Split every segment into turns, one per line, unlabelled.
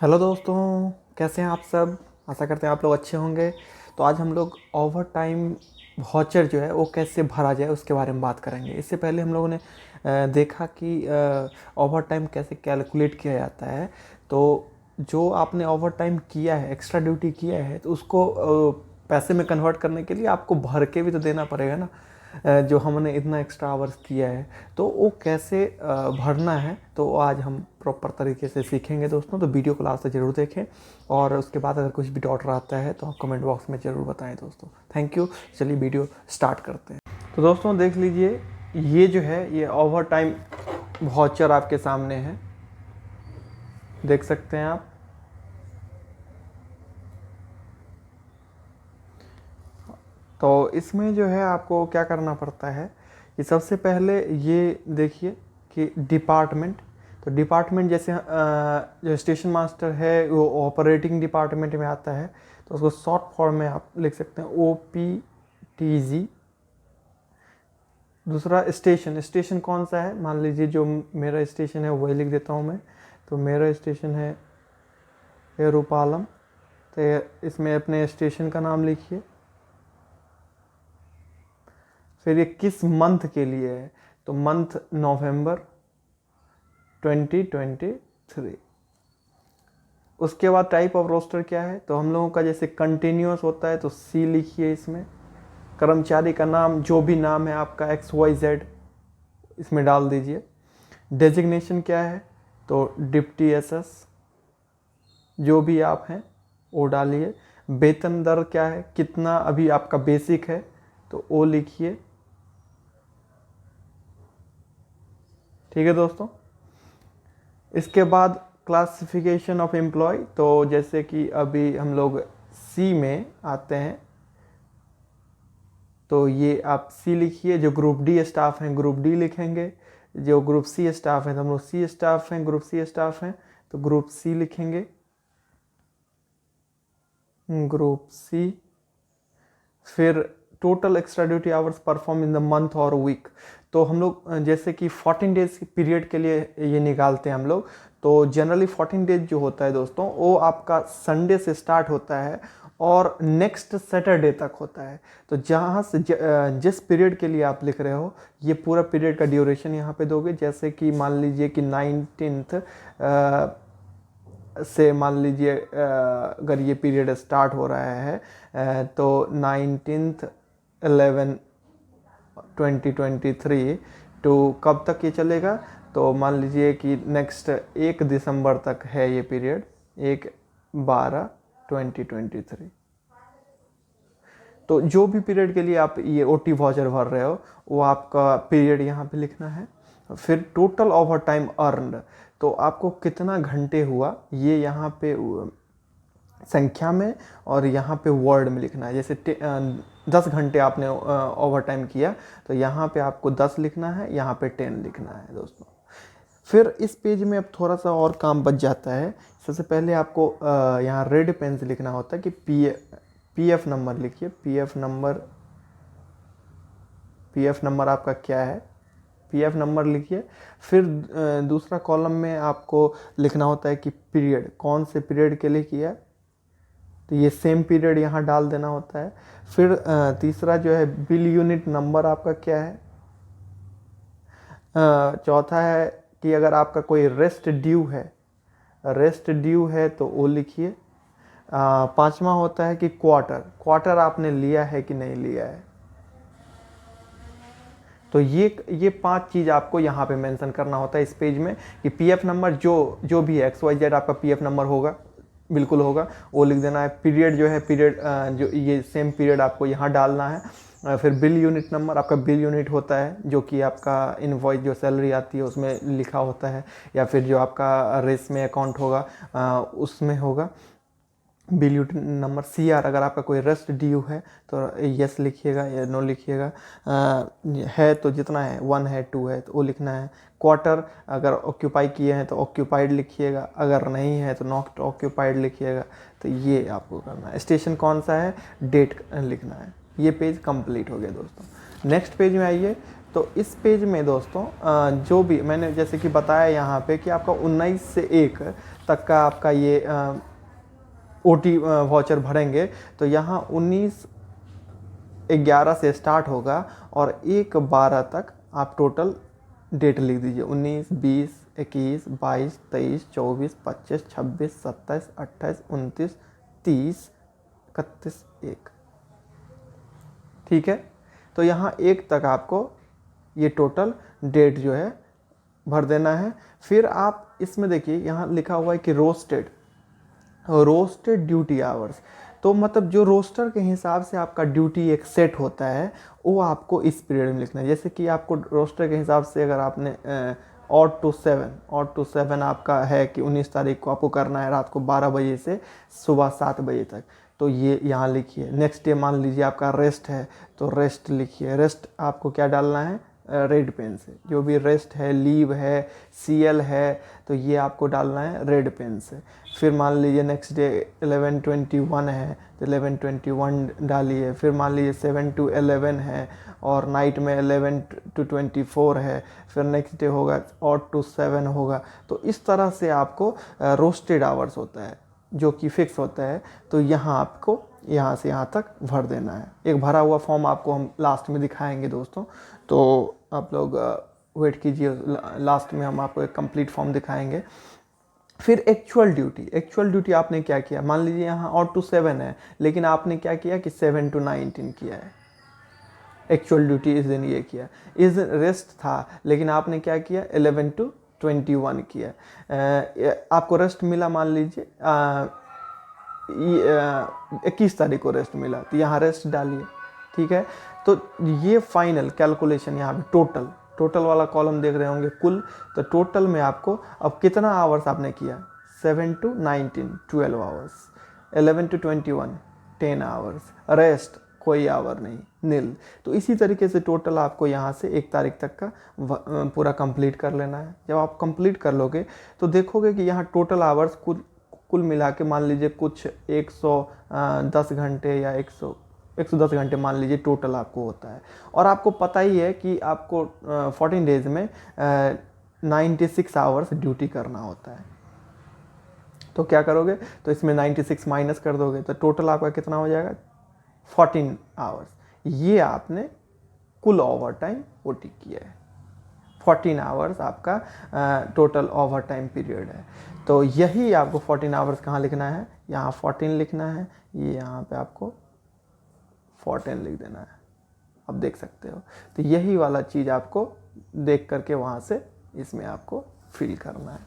Hello दोस्तों, कैसे हैं आप सब। आशा करते हैं आप लोग अच्छे होंगे। तो आज हम लोग ओवर टाइम वाउचर जो है वो कैसे भरा जाए उसके बारे में बात करेंगे। इससे पहले हम लोगों ने देखा कि ओवर टाइम कैसे कैलकुलेट किया जाता है। तो जो आपने ओवर टाइम किया है, एक्स्ट्रा ड्यूटी किया है, तो उसको पैसे में कन्वर्ट करने के लिए आपको भर के भी तो देना पड़ेगा ना। जो हमने इतना एक्स्ट्रा आवर्स किया है तो वो कैसे भरना है, तो आज हम प्रॉपर तरीके से सीखेंगे दोस्तों। तो वीडियो को लास्ट तक ज़रूर देखें और उसके बाद अगर कुछ भी डाउट रहता है तो आप कमेंट बॉक्स में ज़रूर बताएं दोस्तों। Thank you. चलिए वीडियो स्टार्ट करते हैं। तो दोस्तों देख लीजिए, ये जो है ये ओवर टाइम वाउचर आपके सामने है, देख सकते हैं आप। तो इसमें जो है आपको क्या करना पड़ता है कि सबसे पहले ये देखिए कि डिपार्टमेंट। तो डिपार्टमेंट जैसे जो स्टेशन मास्टर है वो ऑपरेटिंग डिपार्टमेंट में आता है, तो उसको शॉर्ट फॉर्म में आप लिख सकते हैं OPTG। दूसरा स्टेशन, स्टेशन कौन सा है, मान लीजिए जो मेरा स्टेशन है वही लिख देता हूँ मैं। तो मेरा स्टेशन है एरोपालम, तो इसमें अपने स्टेशन का नाम लिखिए। फिर ये किस मंथ के लिए है, तो मंथ नवंबर 2023। उसके बाद टाइप ऑफ रोस्टर क्या है, तो हम लोगों का जैसे कंटिन्यूस होता है तो C लिखिए इसमें। कर्मचारी का नाम जो भी नाम है आपका XYZ इसमें डाल दीजिए। डेजिग्नेशन क्या है, तो डिप्टी SS जो भी आप हैं वो डालिए। वेतन दर क्या है, कितना अभी आपका बेसिक है, तो वो लिखिए। ठीक है दोस्तों। इसके बाद क्लासिफिकेशन ऑफ एम्प्लॉय, तो जैसे कि अभी हम लोग C में आते हैं, तो ये आप C लिखिए। जो ग्रुप D स्टाफ हैं ग्रुप D लिखेंगे, जो ग्रुप C स्टाफ हैं तो हम लोग C स्टाफ हैं, ग्रुप C स्टाफ हैं तो ग्रुप C लिखेंगे, ग्रुप C। फिर total extra duty hours perform in the month और वीक, तो हम लोग जैसे कि 14 डेज पीरियड के लिए ये निकालते हैं हम लोग। तो जनरली 14 डेज जो होता है दोस्तों वो आपका संडे से स्टार्ट होता है और नेक्स्ट सैटरडे तक होता है। तो जहाँ से जिस पीरियड के लिए आप लिख रहे हो ये पूरा पीरियड का ड्यूरेशन यहाँ पे दोगे। जैसे कि मान लीजिए कि 19th से मान लीजिए अगर ये पीरियड स्टार्ट हो रहा है तो 19/11/2023 तो कब तक ये चलेगा, तो मान लीजिए कि नेक्स्ट 1 दिसंबर तक है ये पीरियड, 1/12/2023। तो जो भी पीरियड के लिए आप ये OT वाउचर भर रहे हो वो आपका पीरियड यहाँ पे लिखना है। फिर टोटल ओवर टाइम अर्नड, तो आपको कितना घंटे हुआ ये यहाँ पे संख्या में और यहाँ पे वर्ड में लिखना है। जैसे 10 घंटे आपने ओवर टाइम किया तो यहाँ पे आपको 10 लिखना है, यहाँ पे 10 लिखना है दोस्तों। फिर इस पेज में अब थोड़ा सा और काम बच जाता है। सबसे पहले आपको यहाँ रेड पेन से लिखना होता है कि PF नंबर लिखिए। PF नंबर आपका क्या है, PF नंबर लिखिए। फिर दूसरा कॉलम में आपको लिखना होता है कि पीरियड कौन से पीरियड के लिए किया, तो ये सेम पीरियड यहाँ डाल देना होता है। फिर तीसरा जो है बिल यूनिट नंबर आपका क्या है। चौथा है कि अगर आपका कोई रेस्ट ड्यू है तो वो लिखिए। पांचवा होता है कि क्वार्टर आपने लिया है कि नहीं लिया है। तो ये 5 चीज़ आपको यहाँ पे मेंशन करना होता है इस पेज में कि PF नंबर जो भी है XYZ आपका PF नंबर होगा, बिल्कुल होगा, वो लिख देना है। पीरियड जो है पीरियड जो ये सेम पीरियड आपको यहाँ डालना है। फिर बिल यूनिट नंबर, आपका बिल यूनिट होता है जो कि आपका इनवॉइस जो सैलरी आती है उसमें लिखा होता है, या फिर जो आपका रेस में अकाउंट होगा उसमें होगा बिल यूनिट नंबर। CR अगर आपका कोई रेस्ट ड्यू है तो यस लिखिएगा या नो लिखिएगा। है तो जितना है 1 है 2 है तो वो लिखना है। क्वार्टर अगर ऑक्यूपाई किए हैं तो ऑक्यूपाइड लिखिएगा, अगर नहीं है तो नॉट ऑक्यूपाइड लिखिएगा। तो ये आपको करना है। स्टेशन कौन सा है, डेट लिखना है। ये पेज कंप्लीट हो गया दोस्तों। नेक्स्ट पेज में आइए। तो इस पेज में दोस्तों जो भी मैंने जैसे कि बताया यहाँ पे कि आपका 19 से 1 तक का आपका ये OT वाउचर भरेंगे तो यहाँ 19/11 से स्टार्ट होगा और 1/12 तक आप टोटल डेट लिख दीजिए। 19, 20, 21, 22, 23, 24, 25, 26, 27, 28, 29, 30, 31, 1। ठीक है, तो यहाँ 1 तक आपको ये टोटल डेट जो है भर देना है। फिर आप इसमें देखिए यहाँ लिखा हुआ है कि रोस्टेड ड्यूटी आवर्स, तो मतलब जो रोस्टर के हिसाब से आपका ड्यूटी एक सेट होता है वो आपको इस पीरियड में लिखना है। जैसे कि आपको रोस्टर के हिसाब से अगर आपने ऑड टू सेवन आपका है कि 19 तारीख को आपको करना है रात को 12 बजे से सुबह 7 बजे तक, तो ये यहाँ लिखिए। नेक्स्ट डे मान लीजिए आपका रेस्ट है तो रेस्ट लिखिए। रेस्ट आपको क्या डालना है, रेड पेन से। जो भी रेस्ट है, लीव है, CL है, तो ये आपको डालना है रेड पेन से। फिर मान लीजिए नेक्स्ट डे 11/21 है तो 11/21 डालिए। फिर मान लीजिए 7 to 11 है और नाइट में 11 to 24 है, फिर नेक्स्ट डे होगा ऑड टू 7 होगा। तो इस तरह से आपको रोस्टेड आवर्स होता है जो कि फिक्स होता है। तो यहाँ आपको यहाँ से यहाँ तक भर देना है। एक भरा हुआ फॉर्म आपको हम लास्ट में दिखाएंगे दोस्तों, तो आप लोग वेट कीजिए, लास्ट में हम आपको एक कंप्लीट फॉर्म दिखाएंगे। फिर एक्चुअल ड्यूटी आपने क्या किया, मान लीजिए यहाँ ऑड टू 7 है लेकिन आपने क्या किया कि 7 to 19 किया है। एक्चुअल ड्यूटी इस दिन ये किया, इस दिन रेस्ट था लेकिन आपने क्या किया 11 to 21 किया। आपको रेस्ट मिला मान लीजिए 21 तारीख को रेस्ट मिला तो यहाँ रेस्ट डालिए। ठीक है, तो ये फाइनल कैलकुलेशन यहाँ पे टोटल वाला कॉलम देख रहे होंगे कुल। तो टोटल में आपको अब कितना आवर्स आपने किया, 7 to 19 12 hours, 11 to 21 10 hours, rest कोई आवर नहीं, नील। तो इसी तरीके से टोटल आपको यहाँ से 1 तारीख तक का पूरा कंप्लीट कर लेना है। जब आप कंप्लीट कर लोगे तो देखोगे कि यहाँ टोटल आवर्स कुल मिला के मान लीजिए कुछ 110 घंटे या 110 घंटे मान लीजिए टोटल आपको होता है। और आपको पता ही है कि आपको 14 डेज में 96 आवर्स ड्यूटी करना होता है। तो क्या करोगे, तो इसमें 96 माइनस कर दोगे तो टोटल आपका कितना हो जाएगा 14 आवर्स। ये आपने कुल ओवर टाइम OT किया है। 14 आवर्स आपका टोटल ओवर टाइम पीरियड है। तो यही आपको 14 आवर्स कहाँ लिखना है, यहाँ 14 लिखना है, ये यहाँ पे आपको 14 लिख देना है। अब देख सकते हो, तो यही वाला चीज़ आपको देख करके वहाँ से इसमें आपको फिल करना है।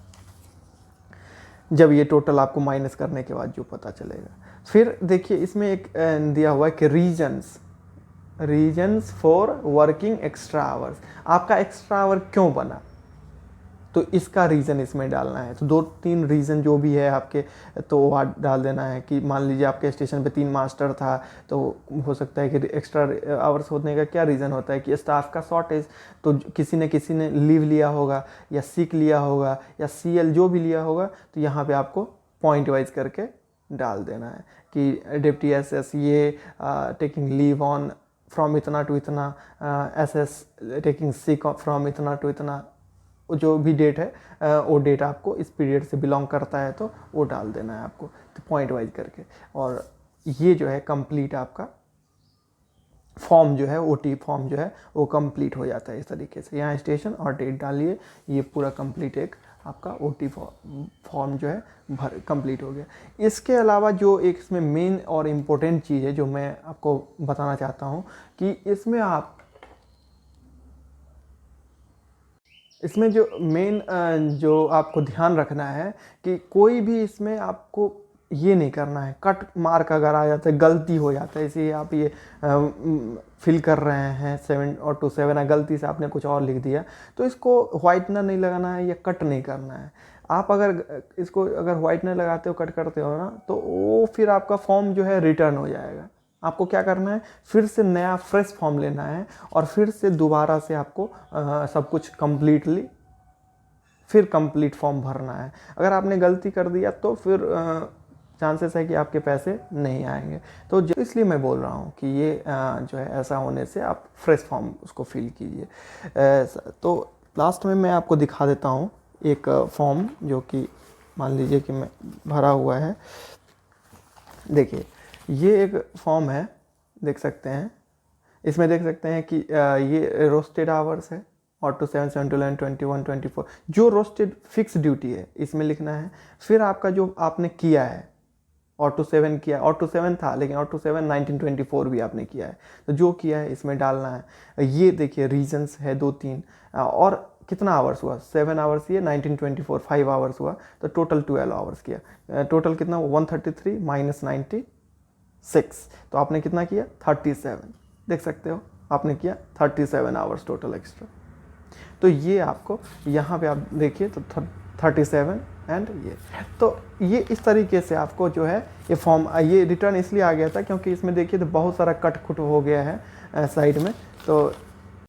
जब ये टोटल आपको माइनस करने के बाद जो पता चलेगा। फिर देखिए इसमें एक दिया हुआ है कि reasons for working extra hours. आपका एक्स्ट्रा आवर क्यों बना, तो इसका रीज़न इसमें डालना है। तो 2-3 रीज़न जो भी है आपके, तो वो डाल देना है कि मान लीजिए आपके स्टेशन पे 3 मास्टर था तो हो सकता है कि एक्स्ट्रा आवर्स होने का क्या रीज़न होता है कि स्टाफ का शॉर्टेज, तो किसी ने लीव लिया होगा या सिक लिया होगा या CL जो भी लिया होगा, तो यहाँ पे आपको पॉइंट वाइज करके डाल देना है कि डिप्टी SS ये टेकिंग लीव ऑन फ्रॉम इतना टू इतना, SS टेकिंग सिक फ्रॉम इतना टू इतना, जो भी डेट है वो डेट आपको इस पीरियड से बिलोंग करता है तो वो डाल देना है आपको, तो पॉइंट वाइज करके। और ये जो है कंप्लीट आपका फॉर्म जो है OT फॉर्म जो है वो कंप्लीट हो जाता है इस तरीके से। यहाँ स्टेशन और डेट डालिए, ये पूरा कंप्लीट एक आपका OT फॉर्म जो है कंप्लीट हो गया। इसके अलावा जो एक इसमें मेन और इम्पोर्टेंट चीज़ है जो मैं आपको बताना चाहता हूँ कि इसमें जो मेन जो आपको ध्यान रखना है कि कोई भी इसमें आपको ये नहीं करना है, कट मार्क अगर आ जाता है, गलती हो जाता है, इसे आप ये फिल कर रहे हैं 7 और टू 7 गलती से आपने कुछ और लिख दिया, तो इसको व्हाइटनर नहीं लगाना है या कट नहीं करना है। आप अगर इसको व्हाइटनर लगाते हो, कट करते हो ना, तो वो फिर आपका फॉर्म जो है रिटर्न हो जाएगा। आपको क्या करना है, फिर से नया फ्रेश फॉर्म लेना है और फिर से दोबारा से आपको सब कुछ कंप्लीटली फिर कंप्लीट फॉर्म भरना है। अगर आपने गलती कर दिया तो फिर चांसेस है कि आपके पैसे नहीं आएंगे। तो इसलिए मैं बोल रहा हूँ कि ये जो है ऐसा होने से आप फ्रेश फॉर्म उसको फिल कीजिए। तो लास्ट में मैं आपको दिखा देता हूँ एक फॉर्म जो कि मान लीजिए कि मैं भरा हुआ है, देखिए ये एक फॉर्म है, देख सकते हैं, इसमें देख सकते हैं कि ये रोस्टेड आवर्स है, और टू 7, 7 to 11, 21, 24 जो रोस्टेड फिक्स ड्यूटी है इसमें लिखना है। फिर आपका जो आपने किया है और टू 7 किया, और टू 7 था लेकिन और टू 7 1924 भी आपने किया है, तो जो किया है इसमें डालना है। ये देखिए रीजन्स है 2-3, और कितना आवर्स हुआ, 7 आवर्स, ये 1924 5 आवर्स हुआ, तो टोटल 12 आवर्स किया। टोटल कितना 133 माइनस 96, तो आपने कितना किया 37, देख सकते हो आपने किया 37 आवर्स टोटल एक्स्ट्रा। तो ये आपको यहाँ पे आप देखिए तो 37 एंड ये, तो ये इस तरीके से आपको जो है ये फॉर्म, ये रिटर्न इसलिए आ गया था क्योंकि इसमें देखिए तो बहुत सारा कट खुट हो गया है साइड में, तो